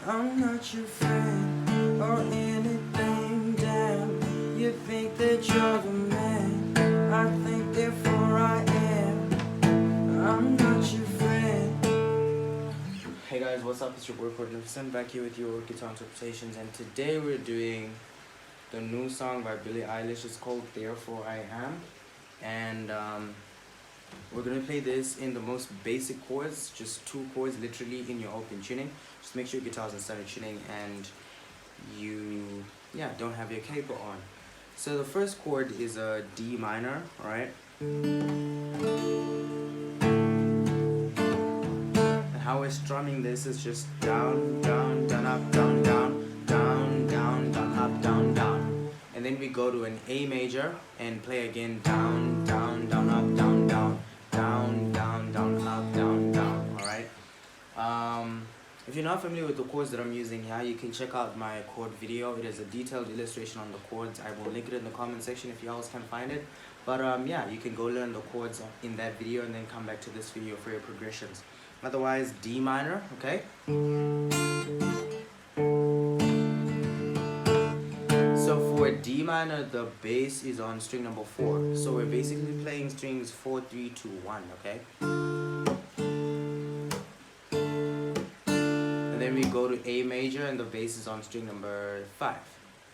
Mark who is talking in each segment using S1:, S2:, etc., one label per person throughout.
S1: I'm not your friend or anything, damn. You think that you're the man, I think therefore I am. I'm not your friend. Hey guys, what's up? It's your boy Magnificent back here with your guitar interpretations, and today we're doing the new song by Billie Eilish. It's called Therefore I Am, and we're gonna play this in the most basic chords, just 2 chords literally in your open tuning. Just make sure your guitar's in standard tuning and you don't have your capo on. So the first chord is a D minor, alright? And how we're strumming this is just down, down, down, up, down, down, down, down, down, up, down, down. And then we go to an A major and play again down, down, down, up, down, down, down, down, down, up, down, down, alright? If you're not familiar with the chords that I'm using here, you can check out my chord video. It is a detailed illustration on the chords. I will link it in the comment section if you all can find it. But yeah, you can go learn the chords in that video and then come back to this video for your progressions. Otherwise, D minor, okay? So for D minor, the bass is on string number 4. So we're basically playing strings 4, 3, 2, 1, okay? And then we go to A major and the bass is on string number 5.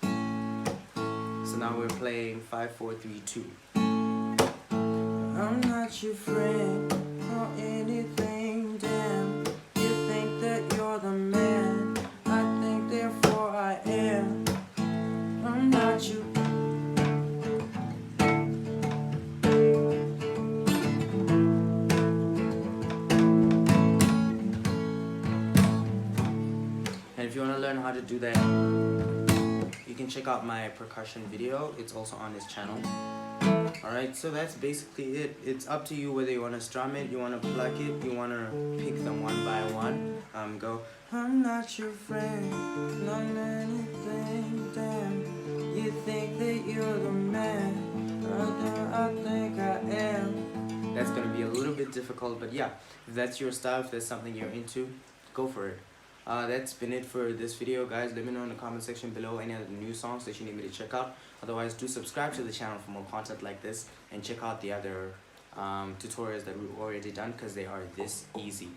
S1: So now we're playing 5, 4, 3, 2. I'm not your friend or anything, damn. You think that you're the man, I think therefore I am. I'm not you. And if you want to learn how to do that, you can check out my percussion video. It's also on this channel. Alright, so that's basically it. It's up to you whether you want to strum it, you want to pluck it, you want to pick them one by one. Go, I'm not your friend, not anything, damn. You think that you're the man, I think I am. That's going to be a little bit difficult, but yeah, if that's your style, if that's something you're into, go for it. That's been it for this video, guys. Let me know in the comment section below any other new songs that you need me to check out. Otherwise, do subscribe to the channel for more content like this and check out the other tutorials that we've already done, because they are this easy.